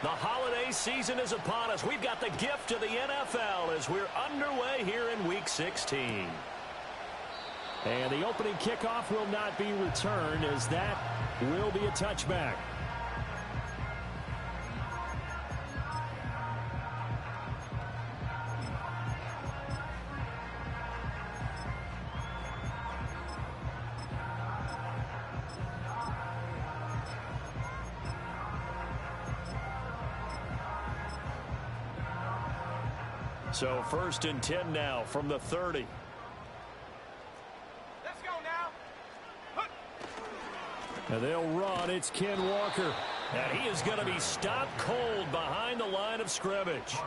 The holiday season is upon us. We've got the gift of the NFL as we're underway here in Week 16. And the opening kickoff will not be returned, as that will be a touchback. So 1st and 10 now from the 30. Let's go now. And they'll run. It's Ken Walker. And he is going to be stopped cold behind the line of scrimmage.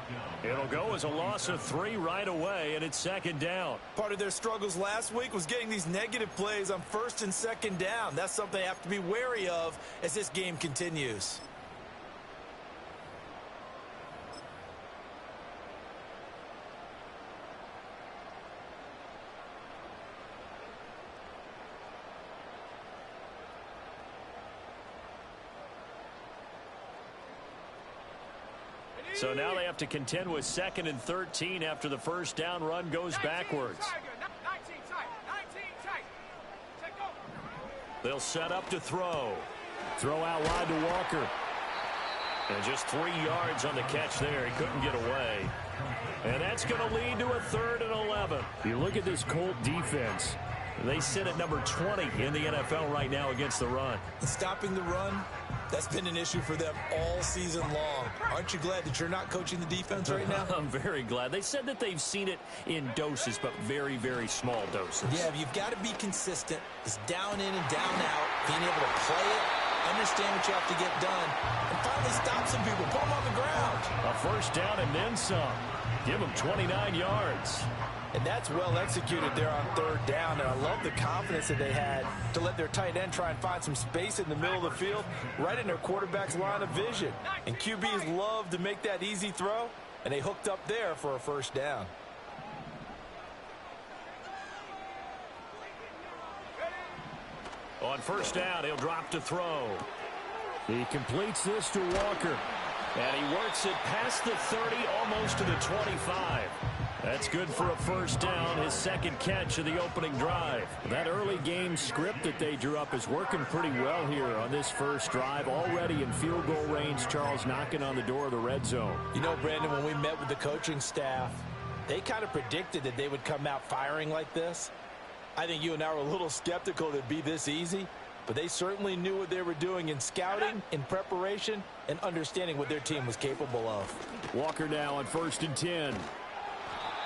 It'll go as a loss of 3 right away, and it's 2nd down. Part of their struggles last week was getting these negative plays on 1st and 2nd down. That's something they have to be wary of as this game continues. So now they have to contend with 2nd and 13 after the first down run goes backwards. They'll set up to throw. Throw out wide to Walker. And just 3 yards on the catch there. He couldn't get away. And that's going to lead to a 3rd and 11. You look at this Colt defense. They sit at number 20 in the NFL right now against the run. Stopping the run, that's been an issue for them all season long. Aren't you glad that you're not coaching the defense right now? I'm very glad. They said that they've seen it in doses, but very, very small doses. Yeah, you've got to be consistent. It's down in and down out, being able to play it, understand what you have to get done, and finally stop some people, put them on the ground. A 1st down and then some. Give them 29 yards. And that's well executed there on 3rd down. And I love the confidence that they had to let their tight end try and find some space in the middle of the field, right in their quarterback's line of vision. And QBs love to make that easy throw, and they hooked up there for a 1st down. On 1st down, he'll drop to throw. He completes this to Walker. And he works it past the 30, almost to the 25. That's good for a 1st down, his 2nd catch of the opening drive. That early game script that they drew up is working pretty well here on this first drive. Already in field goal range, Charles knocking on the door of the red zone. You know, Brandon, when we met with the coaching staff, they kind of predicted that they would come out firing like this. I think you and I were a little skeptical that it'd be this easy, but they certainly knew what they were doing in scouting, in preparation, and understanding what their team was capable of. Walker now on 1st and 10.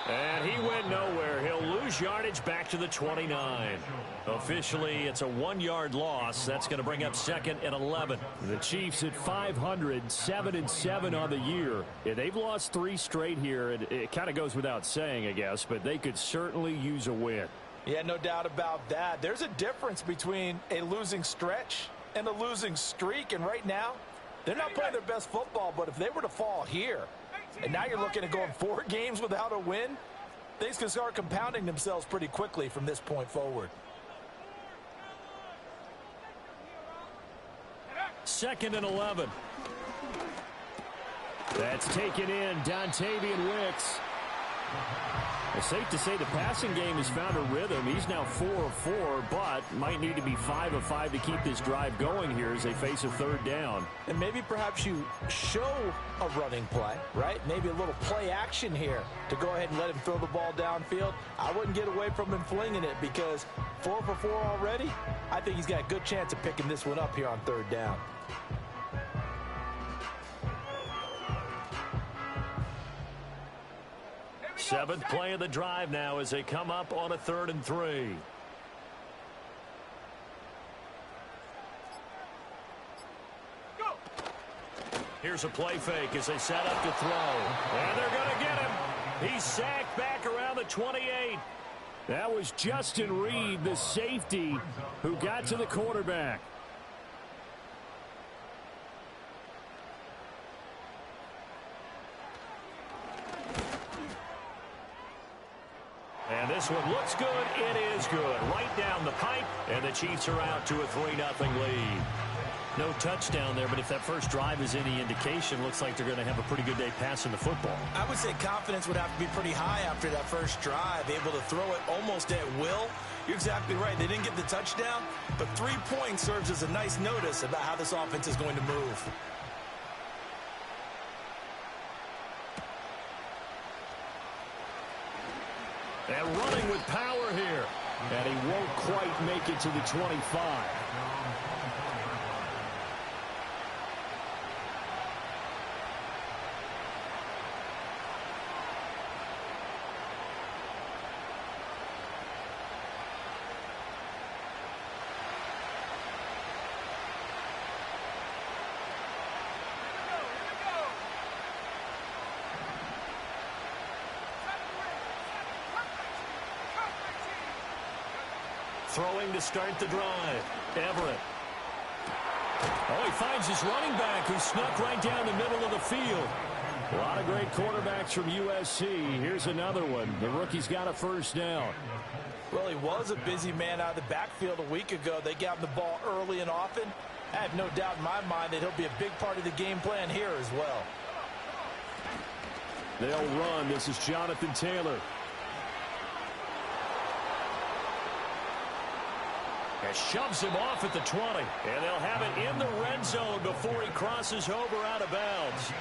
And he went nowhere. He'll lose yardage back to the 29. Officially, it's a 1-yard loss. That's going to bring up 2nd and 11. The Chiefs at 500, 7-7 on the year. Yeah, they've lost 3 straight here. It kind of goes without saying, I guess, but they could certainly use a win. Yeah, no doubt about that. There's a difference between a losing stretch and a losing streak, and right now, they're not playing their best football, but if they were to fall here, and now you're looking at going 4 games without a win, things can start compounding themselves pretty quickly from this point forward. 2nd and 11. That's taken in, Dontavian Wicks. It's safe to say the passing game has found a rhythm. He's now 4 of 4, but might need to be 5 of 5 to keep this drive going here as they face a 3rd down. And maybe perhaps you show a running play, right? Maybe a little play action here to go ahead and let him throw the ball downfield. I wouldn't get away from him flinging it because 4 for 4 already. I think he's got a good chance of picking this one up here on 3rd down. Seventh play of the drive now as they come up on a 3rd and 3. Go. Here's a play fake as they set up to throw. And they're going to get him. He's sacked back around the 28. That was Justin Reed, the safety, who got to the quarterback. And this one looks good. It is good. Right down the pipe, and the Chiefs are out to a 3-0 lead. No touchdown there, but if that first drive is any indication, looks like they're going to have a pretty good day passing the football. I would say confidence would have to be pretty high after that first drive, able to throw it almost at will. You're exactly right. They didn't get the touchdown, but 3 points serves as a nice notice about how this offense is going to move. And running with power here. And he won't quite make it to the 25. Throwing to start the drive. Everett. Oh, he finds his running back who snuck right down the middle of the field. A lot of great quarterbacks from USC. Here's another one. The rookie's got a first down. Well, he was a busy man out of the backfield a week ago. They got him the ball early and often. I have no doubt in my mind that he'll be a big part of the game plan here as well. They'll run. This is Jonathan Taylor. And shoves him off at the 20. And they'll have it in the red zone before he crosses over out of bounds.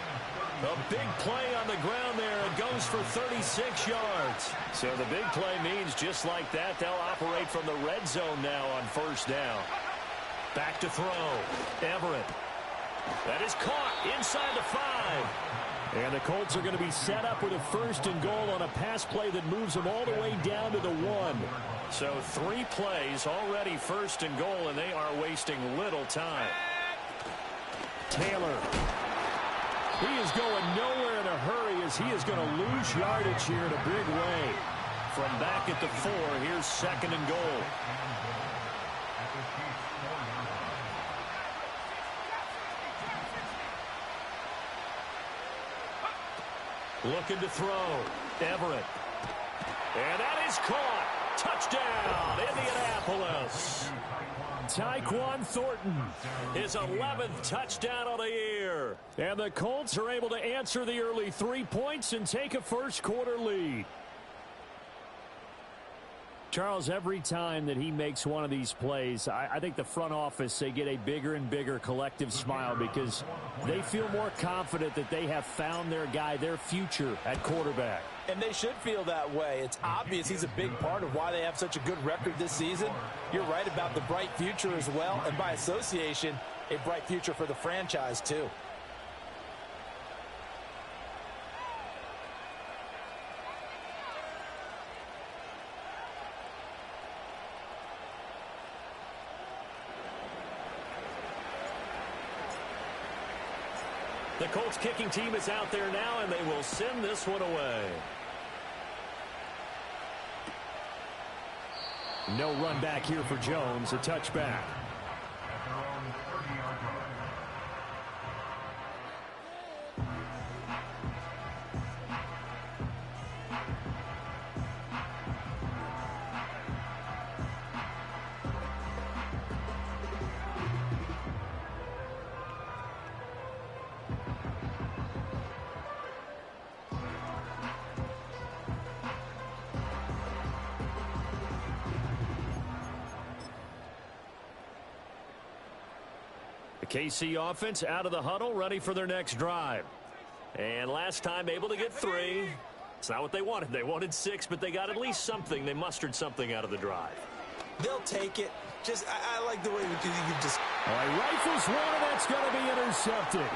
A big play on the ground there. It goes for 36 yards. So the big play means just like that, they'll operate from the red zone now on first down. Back to throw. Everett. That is caught inside the 5. And the Colts are going to be set up with a first and goal on a pass play that moves them all the way down to the 1. So 3 plays already first and goal, and they are wasting little time. Taylor. He is going nowhere in a hurry as he is going to lose yardage here in a big way. From back at the 4, here's second and goal. Looking to throw. Everett. And that is caught. Touchdown, Indianapolis. Tyquan Thornton. His 11th touchdown of the year. And the Colts are able to answer the early 3 points and take a first quarter lead. Charles, every time that he makes one of these plays, I think the front office, they get a bigger and bigger collective smile because they feel more confident that they have found their guy, their future at quarterback. And they should feel that way. It's obvious he's a big part of why they have such a good record this season. You're right about the bright future as well, and by association, a bright future for the franchise too. The Colts kicking team is out there now, and they will send this one away. No run back here for Jones, a touchback. KC offense out of the huddle, ready for their next drive. And last time able to get 3. It's not what they wanted. They wanted 6, but they got at least something. They mustered something out of the drive. They'll take it. Just, I like the way you just... All right, rifles one, and that's going to be intercepted.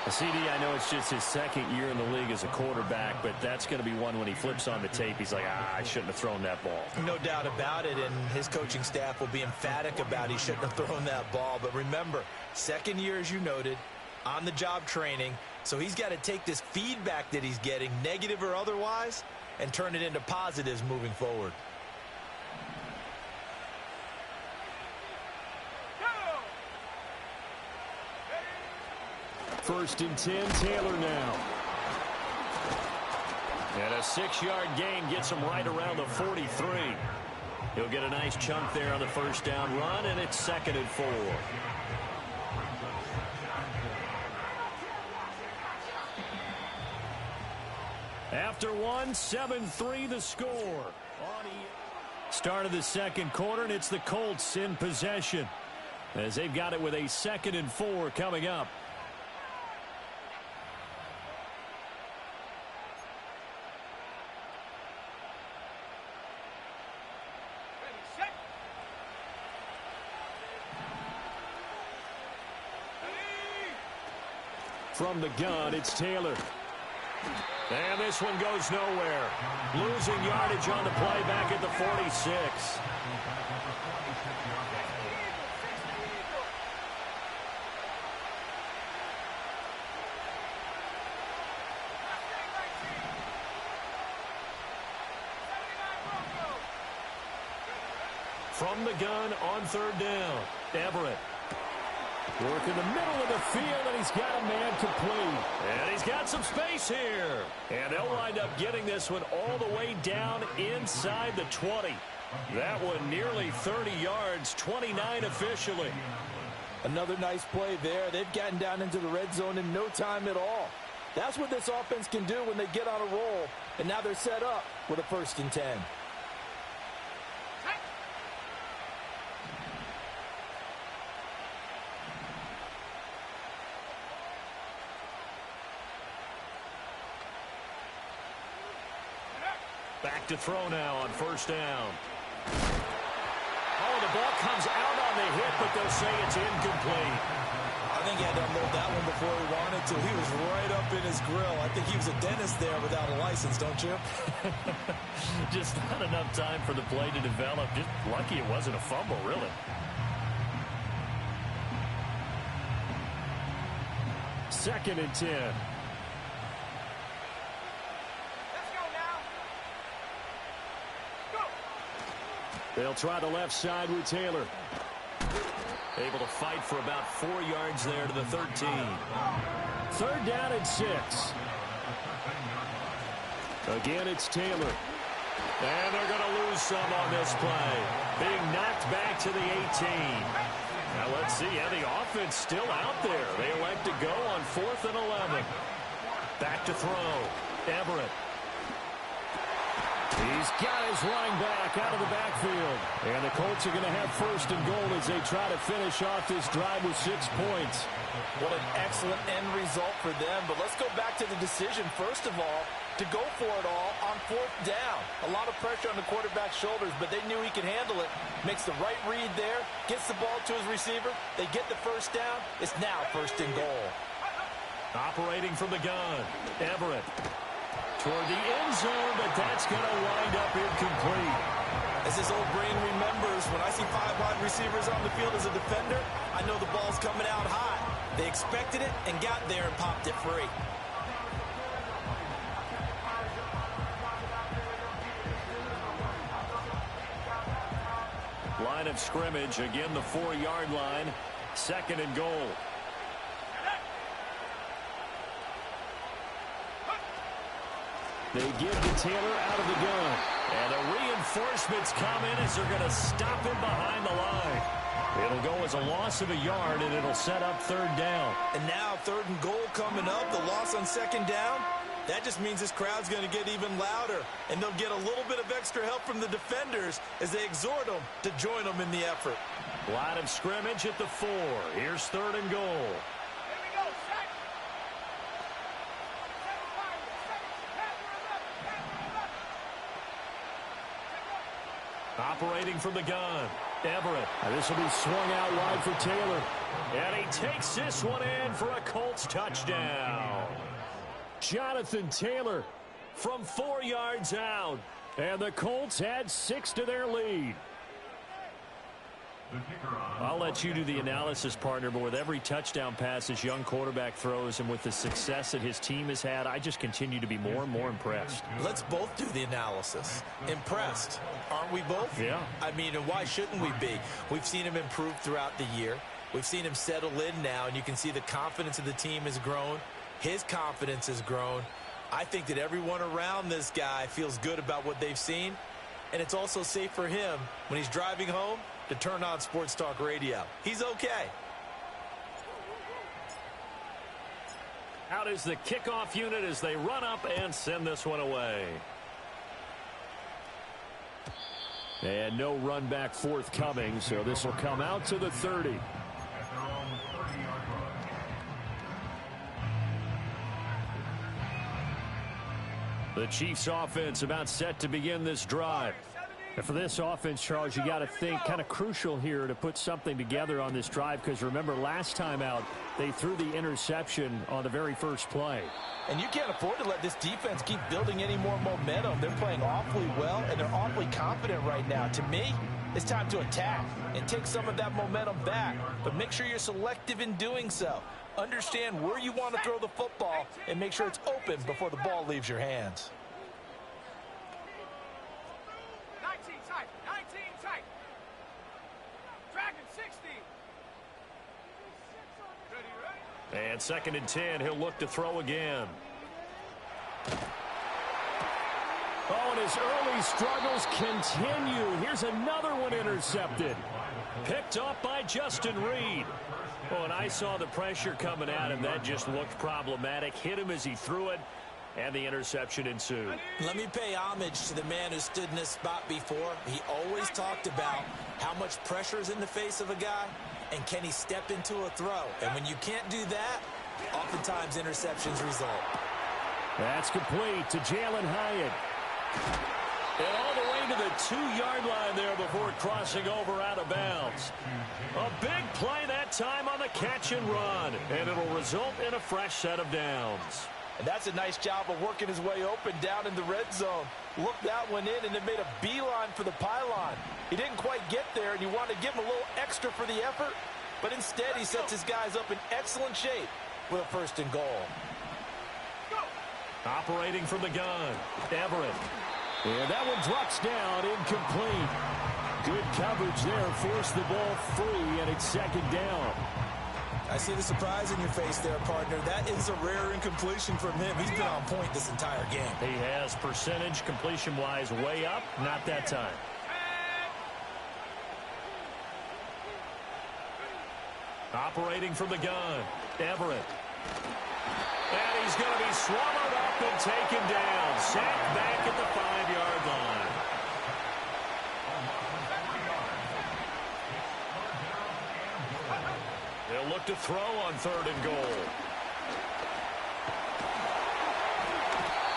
CD, I know it's just his second year in the league as a quarterback, but that's going to be one when he flips on the tape. He's like, I shouldn't have thrown that ball. No doubt about it, and his coaching staff will be emphatic about he shouldn't have thrown that ball. But remember, second year, as you noted, on-the-job training, so he's got to take this feedback that he's getting, negative or otherwise, and turn it into positives moving forward. First and 10, Taylor now. And a 6-yard gain gets him right around the 43. He'll get a nice chunk there on the first down run, and it's 2nd and 4. After one, 7-3 the score. Start of the second quarter, and it's the Colts in possession as they've got it with a 2nd and 4 coming up. From the gun, it's Taylor. And this one goes nowhere. Losing yardage on the play back at the 46. From the gun on 3rd down. Everett. Work in the middle of the field, and he's got a man complete. And he's got some space here. And they'll wind up getting this one all the way down inside the 20. That one nearly 30 yards, 29 officially. Another nice play there. They've gotten down into the red zone in no time at all. That's what this offense can do when they get on a roll. And now they're set up with a 1st and 10. Back to throw now on 1st down. Oh, the ball comes out on the hit, but they'll say it's incomplete. I think he had to unload that one before he wanted to. He was right up in his grill. I think he was a dentist there without a license, don't you? Just not enough time for the play to develop. Just lucky it wasn't a fumble, really. 2nd and 10. They'll try the left side with Taylor. Able to fight for about 4 yards there to the 13. 3rd down and 6. Again, it's Taylor. And they're going to lose some on this play. Being knocked back to the 18. Now let's see. Yeah, the offense still out there. They elect to go on 4th and 11. Back to throw. Everett. He's got his running back out of the backfield. And the Colts are going to have 1st and goal as they try to finish off this drive with 6 points. What an excellent end result for them. But let's go back to the decision, first of all, to go for it all on 4th down. A lot of pressure on the quarterback's shoulders, but they knew he could handle it. Makes the right read there, gets the ball to his receiver. They get the 1st down. It's now 1st and goal. Operating from the gun, Everett. Toward the end zone, but that's going to wind up incomplete. As his old brain remembers, when I see 5 wide receivers on the field as a defender, I know the ball's coming out hot. They expected it and got there and popped it free. Line of scrimmage, again the 4-yard line, 2nd and goal. They give to Taylor out of the gun. And the reinforcements come in as they're going to stop him behind the line. It'll go as a loss of a yard, and it'll set up 3rd down. And now 3rd and goal coming up, the loss on 2nd down. That just means this crowd's going to get even louder. And they'll get a little bit of extra help from the defenders as they exhort them to join them in the effort. Line of scrimmage at the 4. Here's 3rd and goal. Operating from the gun, Everett. This will be swung out wide for Taylor. And he takes this one in for a Colts touchdown. Jonathan Taylor from 4 yards out. And the Colts add 6 to their lead. I'll let you do the analysis, partner, but with every touchdown pass this young quarterback throws and with the success that his team has had, I just continue to be more and more impressed. Let's both do the analysis. Impressed, aren't we both? Yeah. I mean, and why shouldn't we be? We've seen him improve throughout the year. We've seen him settle in now, and you can see the confidence of the team has grown. His confidence has grown. I think that everyone around this guy feels good about what they've seen. And it's also safe for him when he's driving home to turn on Sports Talk Radio. He's okay. Out is the kickoff unit as they run up and send this one away. And no run back forthcoming, so this will come out to the 30. The Chiefs offense about set to begin this drive. And for this offense, Charles, you got to think kind of crucial here to put something together on this drive, because remember last time out they threw the interception on the very first play. And you can't afford to let this defense keep building any more momentum. They're playing awfully well, and they're awfully confident right now. To me, it's time to attack and take some of that momentum back, but make sure you're selective in doing so. Understand where you want to throw the football and make sure it's open before the ball leaves your hands. 19 tight. 19 tight. Dragon 60. Ready? And 2nd and 10, he'll look to throw again. Oh, and his early struggles continue. Here's another one intercepted. Picked up by Justin Reed. Oh, and I saw the pressure coming at him. That just looked problematic. Hit him as he threw it, and the interception ensued. Let me pay homage to the man who stood in this spot before. He always talked about how much pressure is in the face of a guy, and can he step into a throw. And when you can't do that, oftentimes interceptions result. That's complete to Jalen Hyatt. And all the way to the 2-yard line there before crossing over out of bounds. A big play that time on the catch and run, and it'll result in a fresh set of downs. And that's a nice job of working his way open down in the red zone. Looked that one in and then made a beeline for the pylon. He didn't quite get there, and you want to give him a little extra for the effort, but instead he sets his guys up in excellent shape with a 1st and goal. Operating from the gun, Everett. And that one drops down, incomplete. Good coverage there, forced the ball free, and it's 2nd down. I see the surprise in your face there, partner. That is a rare incompletion from him. He's been on point this entire game. He has percentage completion-wise way up, not that time. Operating from the gun, Everett. And he's going to be swallowed up and taken down. Sacked back at the 5-yard line. They'll look to throw on 3rd and goal.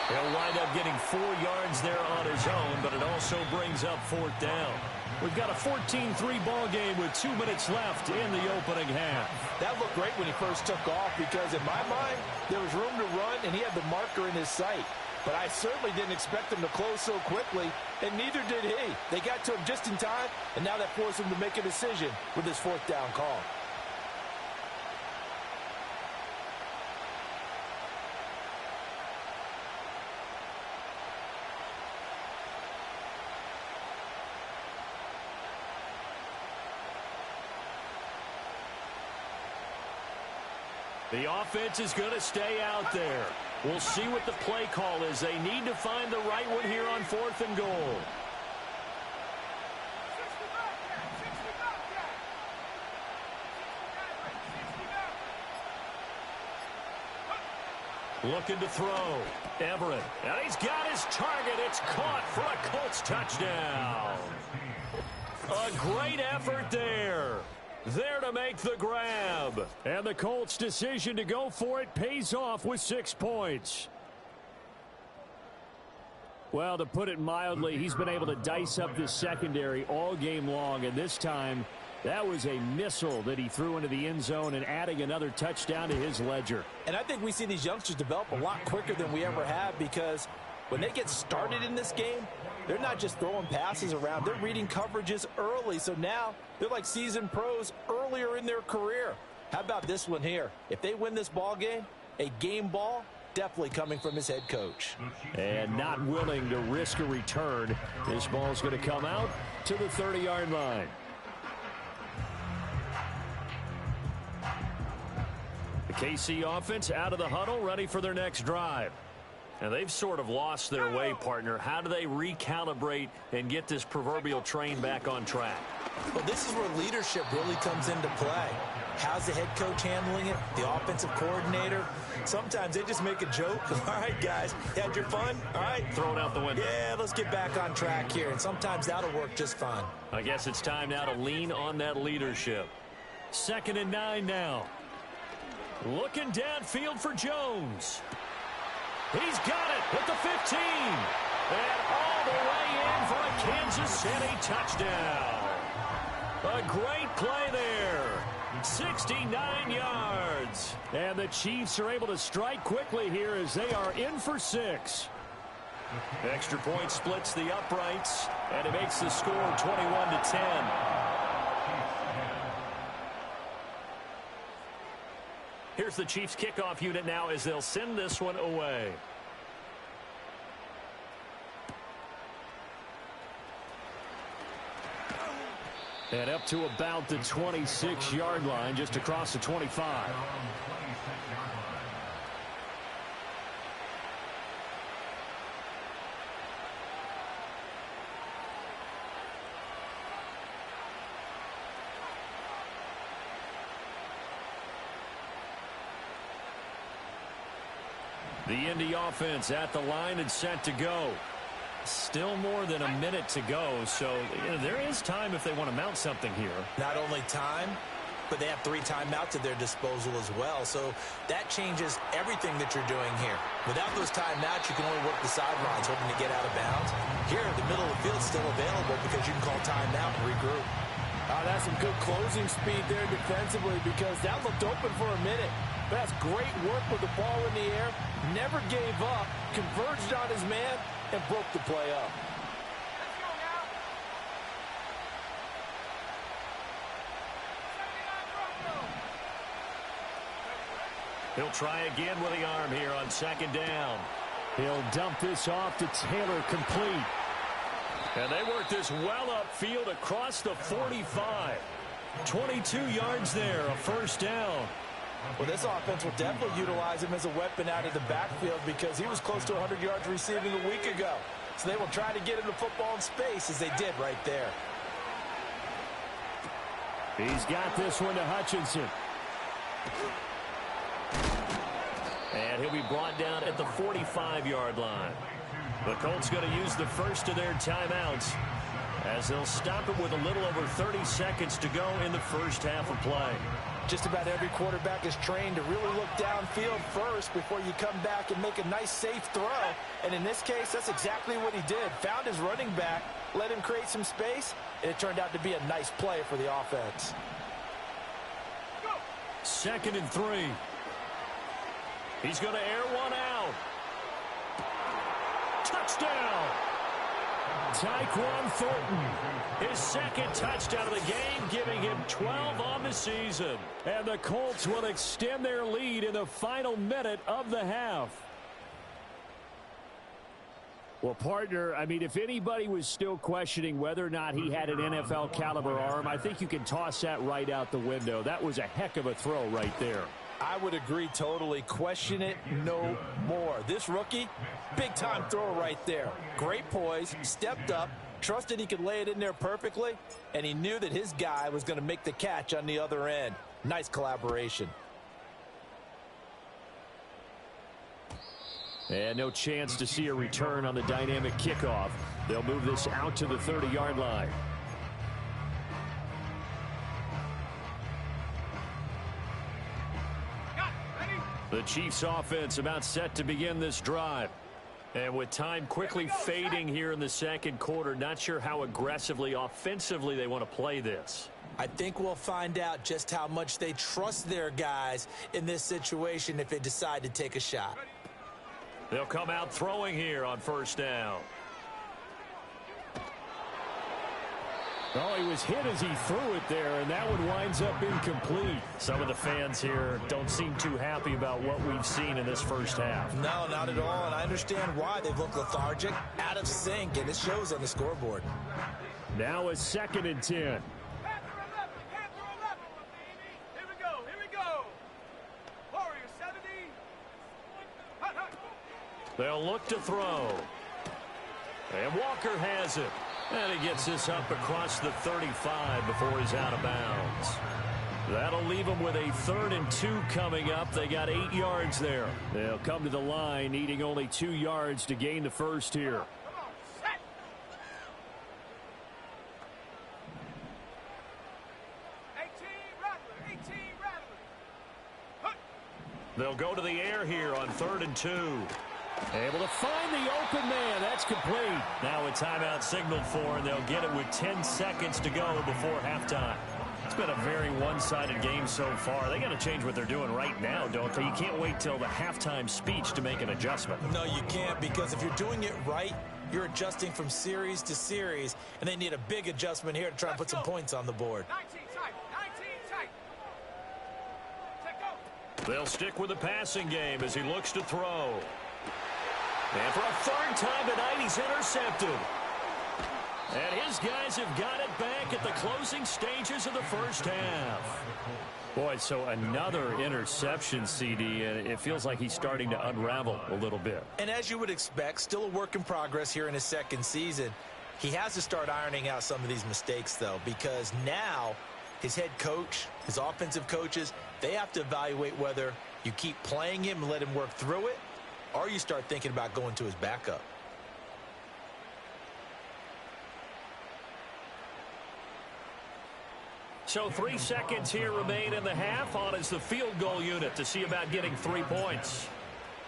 He'll wind up getting 4 yards there on his own, but it also brings up 4th down. We've got a 14-3 ball game with 2 minutes left in the opening half. That looked great when he first took off because, in my mind, there was room to run and he had the marker in his sight. But I certainly didn't expect him to close so quickly, and neither did he. They got to him just in time, and now that forced him to make a decision with his 4th down call. The offense is going to stay out there. We'll see what the play call is. They need to find the right one here on 4th and goal. Looking to throw. Everett. And he's got his target. It's caught for a Colts touchdown. A great effort there. There to make the grab. And the Colts' decision to go for it pays off with 6 points. Well, to put it mildly, he's been able to dice up this secondary all game long, and this time that was a missile that he threw into the end zone and adding another touchdown to his ledger. And I think we see these youngsters develop a lot quicker than we ever have, because when they get started in this game, they're not just throwing passes around. They're reading coverages early. So now they're like seasoned pros earlier in their career. How about this one here? If they win this ball game, a game ball, definitely coming from his head coach. And not willing to risk a return. This ball's going to come out to the 30-yard line. The KC offense out of the huddle, ready for their next drive. And they've sort of lost their way, partner. How do they recalibrate and get this proverbial train back on track? Well, this is where leadership really comes into play. How's the head coach handling it? The offensive coordinator? Sometimes they just make a joke. All right, guys, you had your fun? All right. Throw it out the window. Yeah, let's get back on track here. And sometimes that'll work just fine. I guess it's time now to lean on that leadership. 2nd and 9 now. Looking downfield for Jones. He's got it at the 15. And all the way in for a Kansas City touchdown. A great play there. 69 yards. And the Chiefs are able to strike quickly here as they are in for 6. Extra point splits the uprights, and it makes the score 21-10. Here's the Chiefs kickoff unit now as they'll send this one away. And up to about the 26-yard line, just across the 25. The Indy offense at the line and set to go. Still more than a minute to go, so there is time if they want to mount something here. Not only time, but they have 3 timeouts at their disposal as well. So that changes everything that you're doing here. Without those timeouts, you can only work the sidelines, hoping to get out of bounds. Here, the middle of the field is still available because you can call timeout and regroup. That's some good closing speed there defensively because that looked open for a minute. But that's great work with the ball in the air. Never gave up, converged on his man, and broke the play up. Let's go now. 79 He'll try again with the arm here on 2nd down. He'll dump this off to Taylor, complete. And they work this well upfield across the 45. 22 yards there, a 1st down. Well, this offense will definitely utilize him as a weapon out of the backfield because he was close to 100 yards receiving a week ago. So they will try to get him the football in space as they did right there. He's got this one to Hutchinson. And he'll be brought down at the 45-yard line. The Colts going to use the first of their timeouts as they'll stop it with a little over 30 seconds to go in the first half of play. Just about every quarterback is trained to really look downfield first before you come back and make a nice, safe throw. And in this case, that's exactly what he did. Found his running back, let him create some space, and it turned out to be a nice play for the offense. 2nd and 3. He's going to air one out. Touchdown! Tyquan Thornton. His 2nd touchdown of the game, giving him 12 on the season. And the Colts will extend their lead in the final minute of the half. Well, partner, I mean, if anybody was still questioning whether or not he had an NFL caliber arm, I think you can toss that right out the window. That was a heck of a throw right there. I would agree totally. Question it no more. This rookie, big-time throw right there. Great poise, stepped up, trusted he could lay it in there perfectly, and he knew that his guy was going to make the catch on the other end. Nice collaboration. And no chance to see a return on the dynamic kickoff. They'll move this out to the 30-yard line. The Chiefs offense about set to begin this drive. And with time quickly fading here in the 2nd quarter, not sure how aggressively, offensively they want to play this. I think we'll find out just how much they trust their guys in this situation if they decide to take a shot. They'll come out throwing here on 1st down. Oh, he was hit as he threw it there, and that one winds up incomplete. Some of the fans here don't seem too happy about what we've seen in this first half. No, not at all, and I understand why. They've looked lethargic, out of sync, and it shows on the scoreboard. Now a 2nd and 10. Here we go, here we go. Warrior 70. Hut, hut. They'll look to throw. And Walker has it. And he gets this up across the 35 before he's out of bounds. That'll leave them with a 3rd and 2 coming up. They got 8 yards there. They'll come to the line, needing only 2 yards to gain the first here. Come on, set. 18 Rattler, 18 Rattler. They'll go to the air here on 3rd and 2. Able to find the open man. That's complete. Now a timeout signaled for, and they'll get it with 10 seconds to go before halftime. It's been a very one-sided game so far. They got to change what they're doing right now, don't they? You can't wait till the halftime speech to make an adjustment. No, you can't, because if you're doing it right, you're adjusting from series to series, and they need a big adjustment here to try and put some points on the board. 19 tight, 19 tight. Set, go. They'll stick with the passing game as he looks to throw. And for a 3rd time tonight, he's intercepted. And his guys have got it back at the closing stages of the first half. Boy, so another interception, CD, and it feels like he's starting to unravel a little bit. And as you would expect, still a work in progress here in his 2nd season. He has to start ironing out some of these mistakes, though, because now his head coach, his offensive coaches, they have to evaluate whether you keep playing him and let him work through it, or you start thinking about going to his backup. So 3 seconds here remain in the half. On is the field goal unit to see about getting 3 points.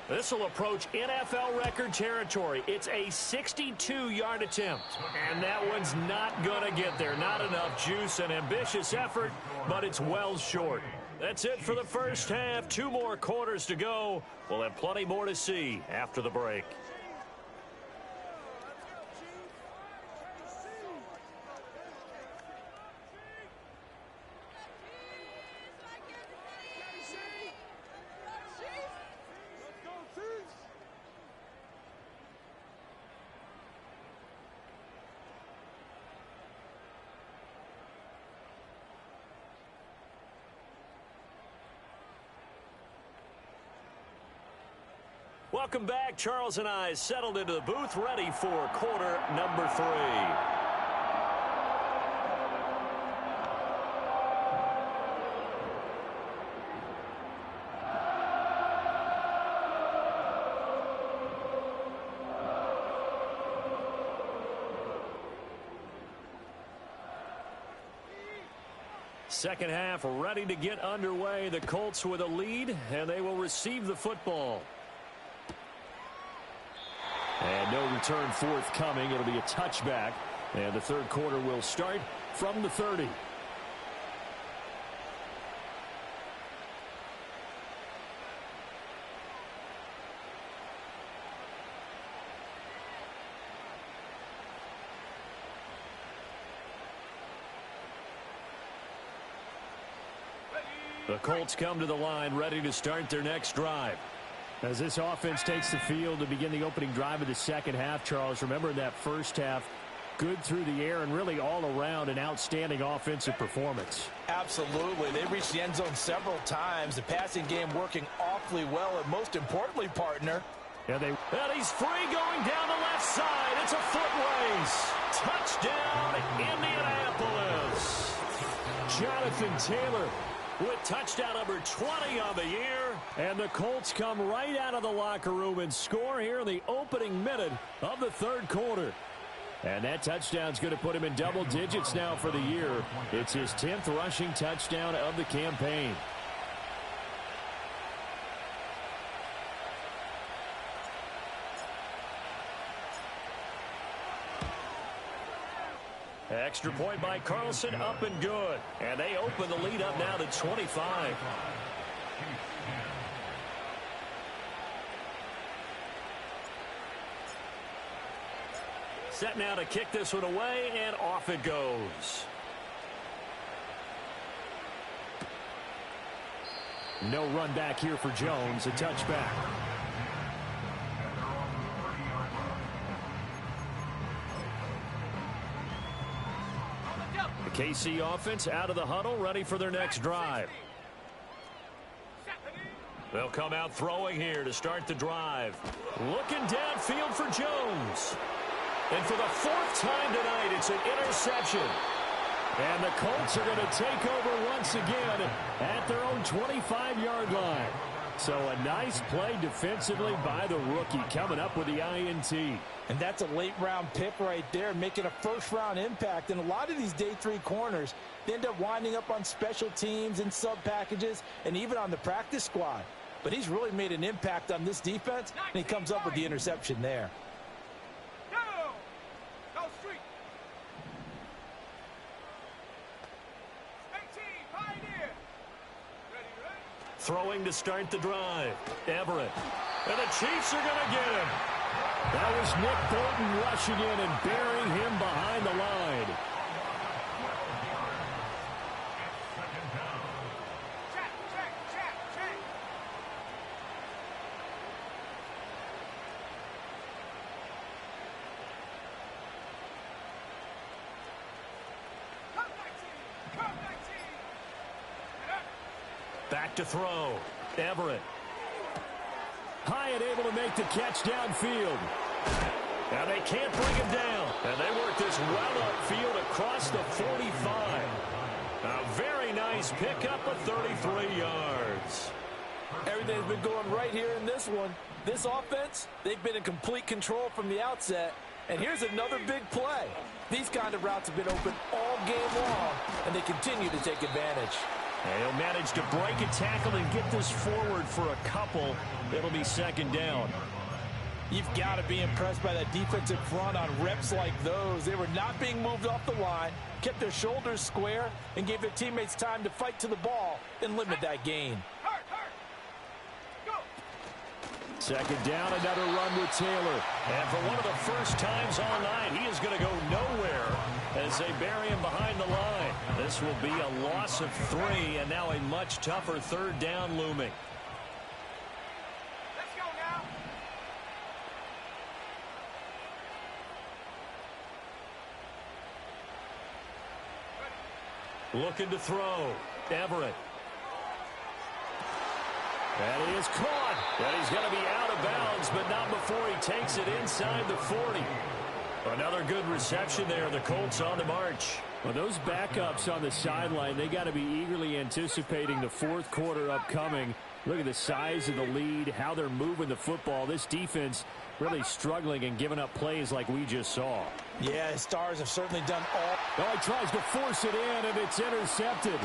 This will approach NFL record territory. It's a 62-yard attempt. And that one's not going to get there. Not enough juice, an ambitious effort, but it's well short. That's it for the first half. 2 more quarters to go. We'll have plenty more to see after the break. Welcome back. Charles and I settled into the booth, ready for quarter number 3. Second half ready to get underway. The Colts with a lead, and they will receive the football. And no return forthcoming. It'll be a touchback. And the 3rd quarter will start from the 30. The Colts come to the line ready to start their next drive. As this offense takes the field to begin the opening drive of the second half, Charles, remember in that first half, good through the air and really all around an outstanding offensive performance. Absolutely. They reached the end zone several times. The passing game working awfully well, and most importantly, partner. Yeah, and he's free going down the left side. It's a foot race. Touchdown, Indianapolis. Jonathan Taylor with touchdown number 20 on the year. And the Colts come right out of the locker room and score here in the opening minute of the 3rd quarter. And that touchdown's going to put him in double digits now for the year. It's his 10th rushing touchdown of the campaign. Extra point by Carlson, up and good. And they open the lead up now to 25. Set now to kick this one away, and off it goes. No run back here for Jones, a touchback. The KC offense out of the huddle, ready for their next drive. They'll come out throwing here to start the drive. Looking downfield for Jones. And for the fourth time tonight, it's an interception. And the Colts are going to take over once again at their own 25-yard line. So a nice play defensively by the rookie coming up with the INT. And that's a late-round pick right there, making a first-round impact. And a lot of these day 3 corners, they end up winding up on special teams and sub-packages and even on the practice squad. But he's really made an impact on this defense, and he comes up with the interception there. Go street. 18, Pioneer. Ready. Throwing to start the drive. Everett. And the Chiefs are going to get him. That was Nick Bolton rushing in and burying him behind the line. Check. Come 19. Back to throw. Everett. Hyatt able to make the catch downfield. And they can't bring him down. And they work this well upfield across the 45. A very nice pickup of 33 yards. Everything's been going right here in this one. This offense, they've been in complete control from the outset. And here's another big play. These kind of routes have been open all game long, and they continue to take advantage. And he'll manage to break a tackle and get this forward for a couple. It'll be second down. You've got to be impressed by that defensive front on reps like those. They were not being moved off the line, kept their shoulders square, and gave their teammates time to fight to the ball and limit that gain. Hurt. Go. Second down, another run with Taylor. And for one of the first times all night, he is going to go nowhere as they bury him behind the line. This will be a loss of 3, and now a much tougher third down looming. Let's go now. Looking to throw. Everett. And he is caught. And he's going to be out of bounds, but not before he takes it inside the 40. Another good reception there. The Colts on the march. Well, those backups on the sideline, they got to be eagerly anticipating the fourth quarter upcoming. Look at the size of the lead, how they're moving the football. This defense really struggling and giving up plays like we just saw. Yeah, his Stars have certainly done all. Oh, he tries to force it in, and it's intercepted.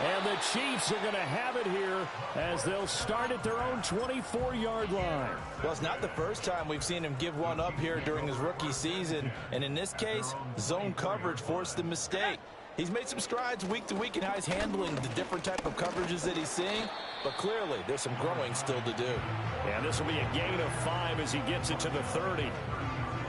And the Chiefs are going to have it here as they'll start at their own 24-yard line. Well, it's not the first time we've seen him give one up here during his rookie season. And in this case, zone coverage forced the mistake. He's made some strides week to week in how he's handling the different type of coverages that he's seeing. But clearly, there's some growing still to do. And this will be a gain of 5 as he gets it to the 30.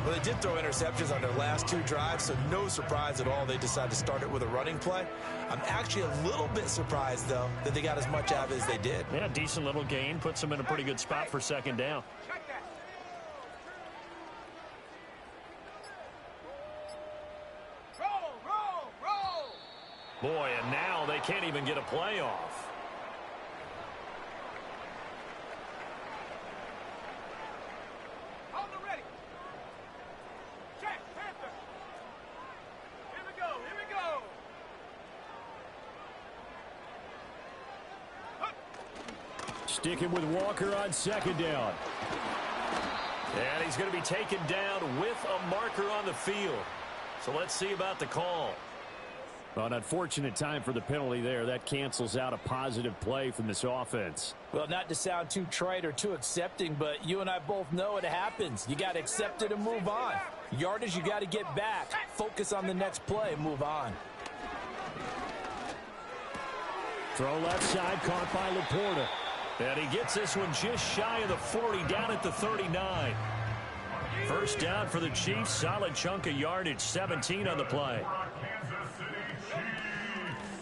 Well, they did throw interceptions on their last 2 drives, so no surprise at all they decided to start it with a running play. I'm actually a little bit surprised, though, that they got as much out of it as they did. Yeah, decent little gain. Puts them in a pretty good spot for second down. Check that. Roll. Boy, and now they can't even get a play off. Hold the ready. Check, Panther. Here we go. Sticking with Walker on second down. And he's going to be taken down with a marker on the field. So let's see about the call. Well, an unfortunate time for the penalty there. That cancels out a positive play from this offense. Well, not to sound too trite or too accepting, but you and I both know it happens. You got to accept it and move on. Yardage, you got to get back. Focus on the next play and move on. Throw left side, caught by Laporta. And he gets this one just shy of the 40, down at the 39. First down for the Chiefs. Solid chunk of yardage, 17 on the play.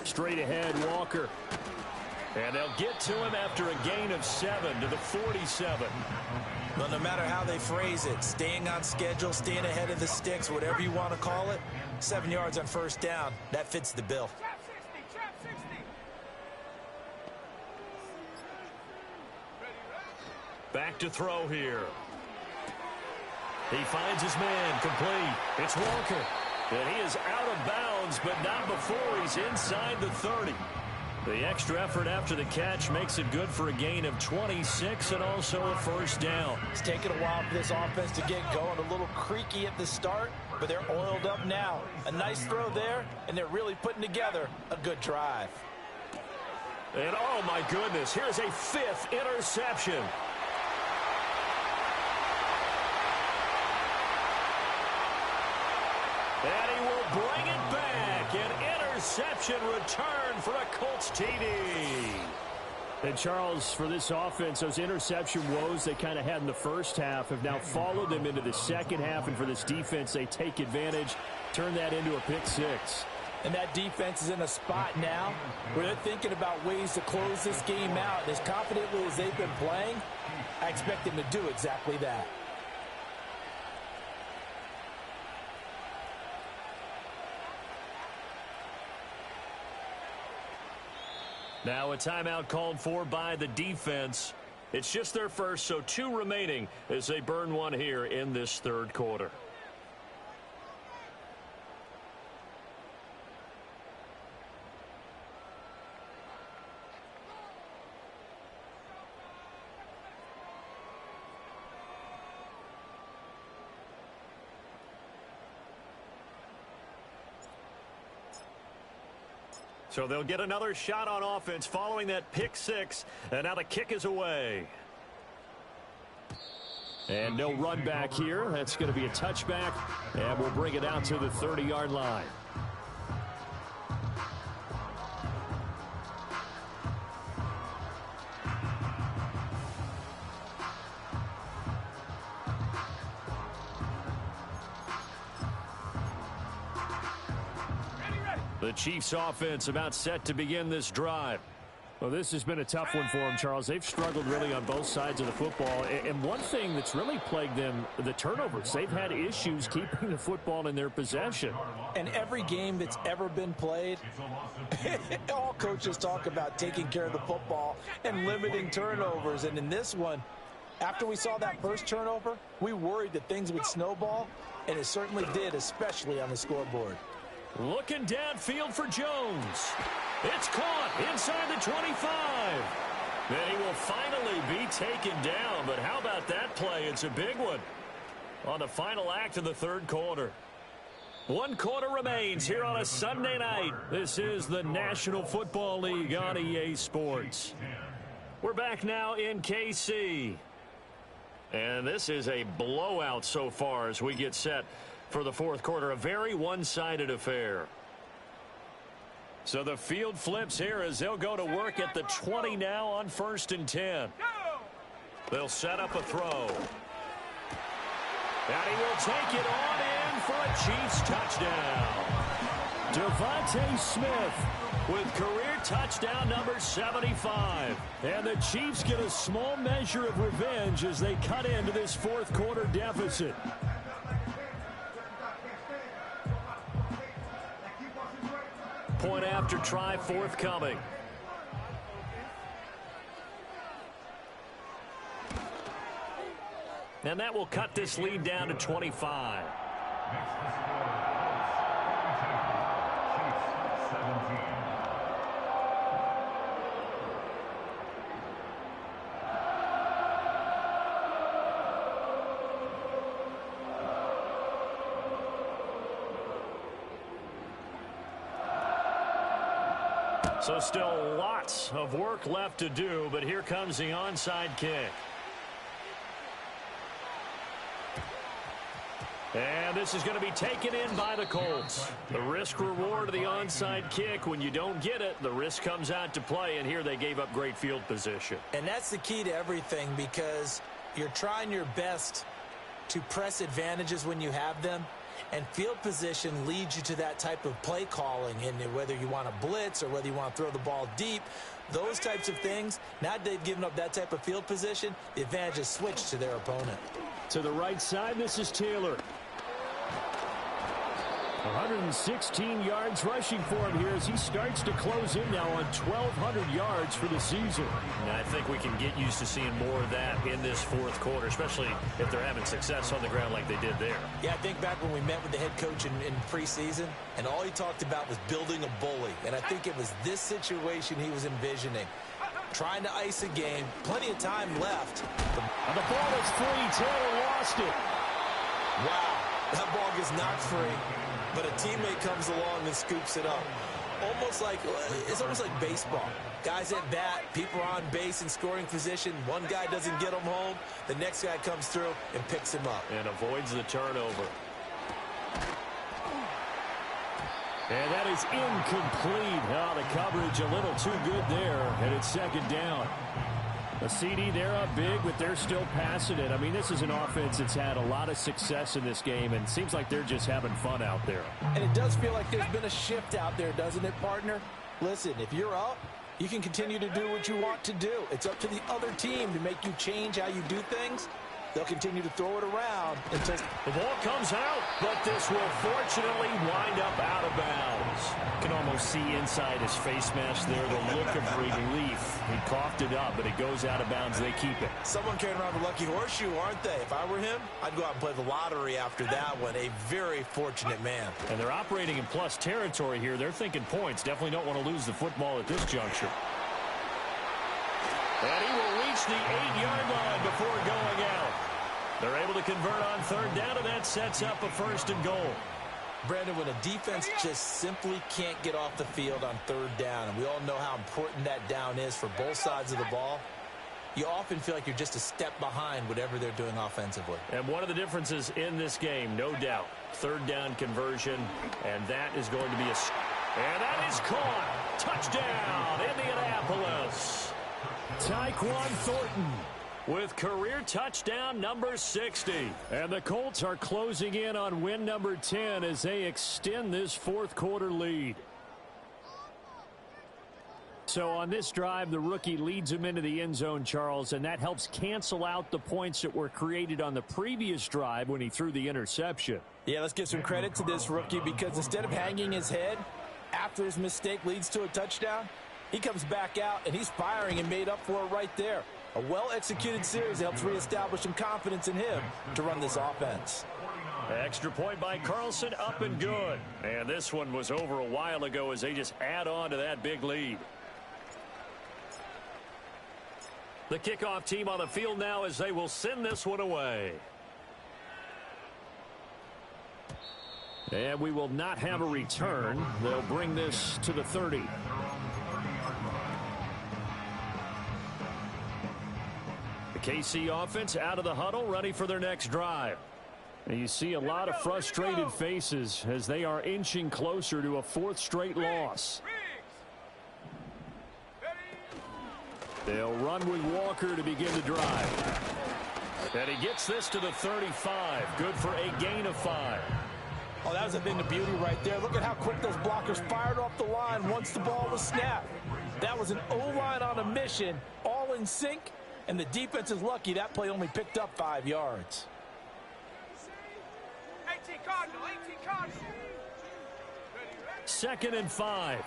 Straight ahead, Walker. And they'll get to him after a gain of 7 to the 47. Well, no matter how they phrase it, staying on schedule, staying ahead of the sticks, whatever you want to call it, 7 yards on first down, that fits the bill. Trap 60. Back to throw here. He finds his man, complete. It's Walker. And he is out of bounds, but not before he's inside the 30. The extra effort after the catch makes it good for a gain of 26 and also a first down. It's taken a while for this offense to get going. A little creaky at the start, but they're oiled up now. A nice throw there, and they're really putting together a good drive. And oh my goodness, here's a 5th interception. And he will bring it back. An interception return for a Colts TD. And Charles, for this offense, those interception woes they kind of had in the first half have now followed them into the second half. And for this defense, they take advantage, turn that into a pick 6. And that defense is in a spot now where they're thinking about ways to close this game out. And as confidently as they've been playing, I expect them to do exactly that. Now a timeout called for by the defense. It's just their first, so 2 remaining as they burn one here in this third quarter. So they'll get another shot on offense following that pick 6. And now the kick is away. And no run back here. That's going to be a touchback. And we'll bring it out to the 30-yard line. The Chiefs offense about set to begin this drive. Well, this has been a tough one for them, Charles. They've struggled really on both sides of the football. And one thing that's really plagued them, the turnovers. They've had issues keeping the football in their possession. And every game that's ever been played, all coaches talk about taking care of the football and limiting turnovers. And in this one, after we saw that first turnover, we worried that things would snowball, and it certainly did, especially on the scoreboard. Looking downfield for Jones. It's caught inside the 25. Then he will finally be taken down. But how about that play? It's a big one on the final act of the third quarter. 1 quarter remains here on a Sunday night. This is the National Football League on EA Sports. We're back now in KC. And this is a blowout so far as we get set for the fourth quarter. A very one-sided affair. So the field flips here as they'll go to work at the 20 now on 1st and 10. They'll set up a throw. And he will take it on in for a Chiefs touchdown. Devontae Smith with career touchdown number 75. And the Chiefs get a small measure of revenge as they cut into this fourth quarter deficit. Point after try forthcoming. And that will cut this lead down to 25. So still lots of work left to do, but here comes the onside kick. And this is going to be taken in by the Colts. The risk-reward of the onside kick, when you don't get it, the risk comes out to play, and here they gave up great field position. And that's the key to everything, because you're trying your best to press advantages when you have them, and field position leads you to that type of play calling, and whether you want to blitz or whether you want to throw the ball deep, those types of things. Now they've given up that type of field position, the advantage is switched to their opponent. To the right side, this is Taylor. 116 yards rushing for him here as he starts to close in now on 1,200 yards for the season. And I think we can get used to seeing more of that in this fourth quarter, especially if they're having success on the ground like they did there. Yeah, I think back when we met with the head coach in preseason, and all he talked about was building a bully. And I think it was this situation he was envisioning. Trying to ice a game, plenty of time left. And the ball is free. Taylor lost it. Wow, that ball gets knocked free, but a teammate comes along and scoops it up. It's almost like baseball. Guys at bat, people are on base in scoring position. One guy doesn't get him home. The next guy comes through and picks him up. And avoids the turnover. And that is incomplete. Oh, the coverage a little too good there, and it's second down. A CD, they're up big, but they're still passing it. I mean, this is an offense that's had a lot of success in this game, and it seems like they're just having fun out there. And it does feel like there's been a shift out there, doesn't it, partner? Listen, if you're up, you can continue to do what you want to do. It's up to the other team to make you change how you do things. They'll continue to throw it around until the ball comes out, but this will fortunately wind up out of bounds. You can almost see inside his face mask there the look of relief. He coughed it up, but it goes out of bounds. They keep it. Someone carrying around the lucky horseshoe, aren't they? If I were him, I'd go out and play the lottery after that one. A very fortunate man. And they're operating in plus territory here. They're thinking points. Definitely don't want to lose the football at this juncture. And he will reach the 8-yard line before going out. They're able to convert on third down, and that sets up a first and goal. Brandon, when a defense just simply can't get off the field on third down, and we all know how important that down is for both sides of the ball, you often feel like you're just a step behind whatever they're doing offensively. And one of the differences in this game, no doubt, third down conversion, and that is going to be and that is caught. Touchdown, Indianapolis. Tyquan Thornton with career touchdown number 60. And the Colts are closing in on win number 10 as they extend this fourth quarter lead. So on this drive, the rookie leads him into the end zone, Charles, and that helps cancel out the points that were created on the previous drive when he threw the interception. Yeah, let's give some credit to this rookie because instead of hanging his head after his mistake leads to a touchdown, he comes back out and he's firing and made up for it right there. A well-executed series helps reestablish some confidence in him to run this offense. Extra point by Carlson, up and good. And this one was over a while ago as they just add on to that big lead. The kickoff team on the field now as they will send this one away. And we will not have a return. They'll bring this to the 30. KC offense out of the huddle, ready for their next drive. And you see a lot of frustrated faces as they are inching closer to a fourth straight loss. They'll run with Walker to begin the drive. And he gets this to the 35. Good for a gain of 5. Oh, that was a thing of beauty right there. Look at how quick those blockers fired off the line once the ball was snapped. That was an O-line on a mission, all in sync. And the defense is lucky that play only picked up 5 yards. 18 Cardinal, 18 Cardinal. Second and 5.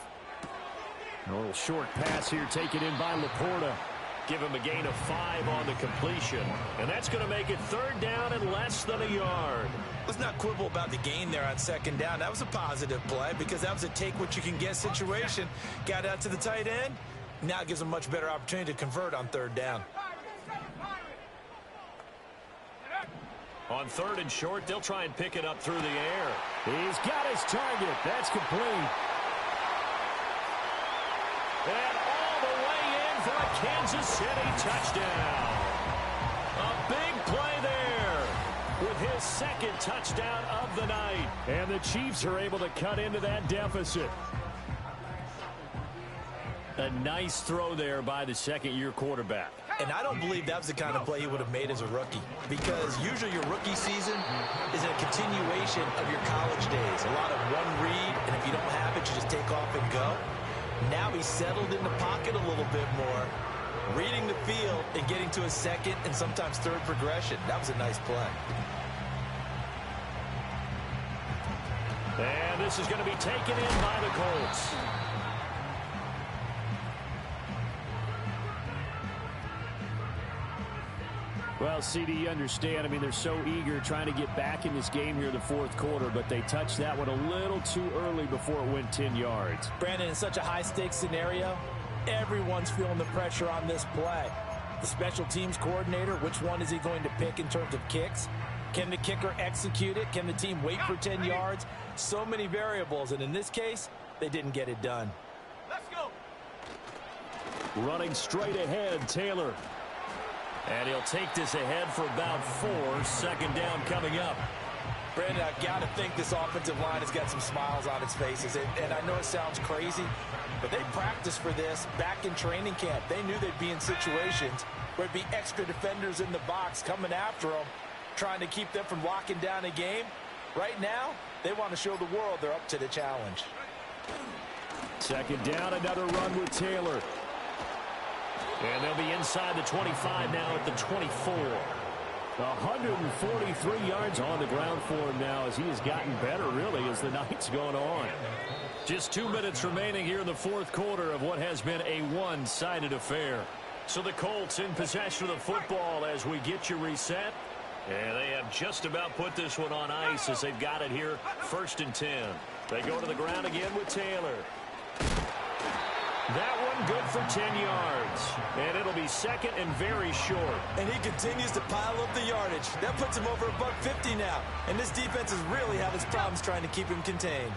A little short pass here taken in by Laporta. Give him a gain of 5 on the completion. And that's going to make it third down and less than a yard. Let's not quibble about the gain there on second down. That was a positive play because that was a take-what-you-can-get situation. Got out to the tight end. Now it gives them a much better opportunity to convert on third down. On third and short, they'll try and pick it up through the air. He's got his target. That's complete. And all the way in for a Kansas City touchdown. A big play there with his second touchdown of the night. And the Chiefs are able to cut into that deficit. A nice throw there by the second-year quarterback. And I don't believe that was the kind of play he would have made as a rookie. Because usually your rookie season is a continuation of your college days. A lot of one read, and if you don't have it, you just take off and go. Now he's settled in the pocket a little bit more, reading the field and getting to a second and sometimes third progression. That was a nice play. And this is going to be taken in by the Colts. Well, CD, you understand. I mean, they're so eager trying to get back in this game here in the fourth quarter, but they touched that one a little too early before it went 10 yards. Brandon, in such a high-stakes scenario, everyone's feeling the pressure on this play. The special teams coordinator, which one is he going to pick in terms of kicks? Can the kicker execute it? Can the team wait for 10 yards? So many variables, and in this case, they didn't get it done. Let's go. Running straight ahead, Taylor. And he'll take this ahead for about 4. Second down coming up. Brandon, I've got to think this offensive line has got some smiles on its faces. And I know it sounds crazy, but they practiced for this back in training camp. They knew they'd be in situations where there'd be extra defenders in the box coming after them, trying to keep them from locking down a game. Right now, they want to show the world they're up to the challenge. Second down, another run with Taylor. And they'll be inside the 25 now at the 24. 143 yards on the ground for him now as he has gotten better, really, as the night's gone on. Just 2 minutes remaining here in the fourth quarter of what has been a one-sided affair. So the Colts in possession of the football as we get you reset. And they have just about put this one on ice as they've got it here, 1st and 10. They go to the ground again with Taylor. That one good for 10 yards. And it'll be second and very short. And he continues to pile up the yardage. That puts him over $150 now. And this defense has really had its problems trying to keep him contained.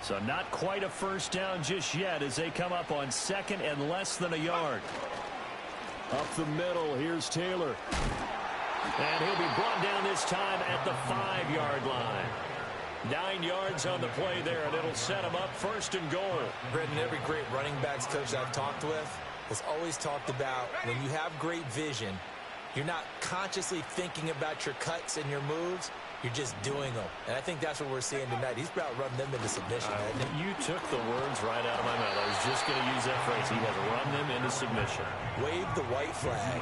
So not quite a first down just yet as they come up on second and less than a yard. Up the middle, here's Taylor. And he'll be brought down this time at the 5-yard line. 9 yards on the play there, and it'll set him up 1st and goal. Brendan, every great running backs coach I've talked with has always talked about when you have great vision, you're not consciously thinking about your cuts and your moves. You're just doing them. And I think that's what we're seeing tonight. He's about running them into submission. You took the words right out of my mouth. I was just going to use that phrase. He has run them into submission. Wave the white flag.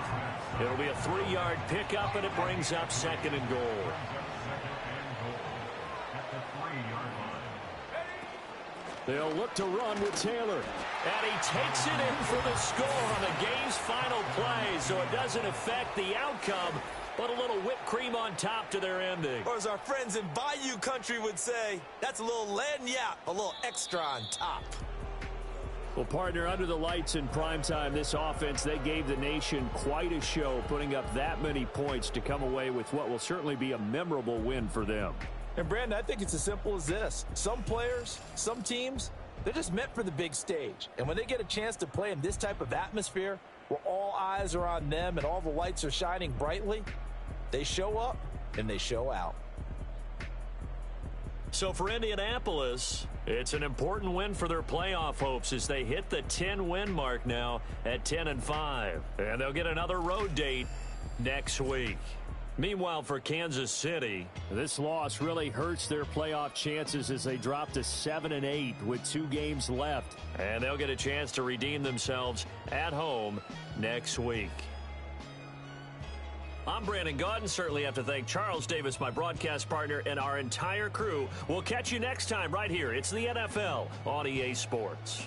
It'll be a 3-yard pickup, and it brings up 2nd and goal. They'll look to run with Taylor. And he takes it in for the score on the game's final play, so it doesn't affect the outcome, but a little whipped cream on top to their ending. Or as our friends in Bayou Country would say, that's a little lagniappe, a little extra on top. Well, partner, under the lights in primetime, this offense, they gave the nation quite a show, putting up that many points to come away with what will certainly be a memorable win for them. And, Brandon, I think it's as simple as this. Some players, some teams, they're just meant for the big stage. And when they get a chance to play in this type of atmosphere where all eyes are on them and all the lights are shining brightly, they show up and they show out. So for Indianapolis, it's an important win for their playoff hopes as they hit the 10-win mark now at 10-5. And they'll get another road date next week. Meanwhile, for Kansas City, this loss really hurts their playoff chances as they drop to 7-8 with 2 games left. And they'll get a chance to redeem themselves at home next week. I'm Brandon Gaudin. Certainly have to thank Charles Davis, my broadcast partner, and our entire crew. We'll catch you next time right here. It's the NFL on EA Sports.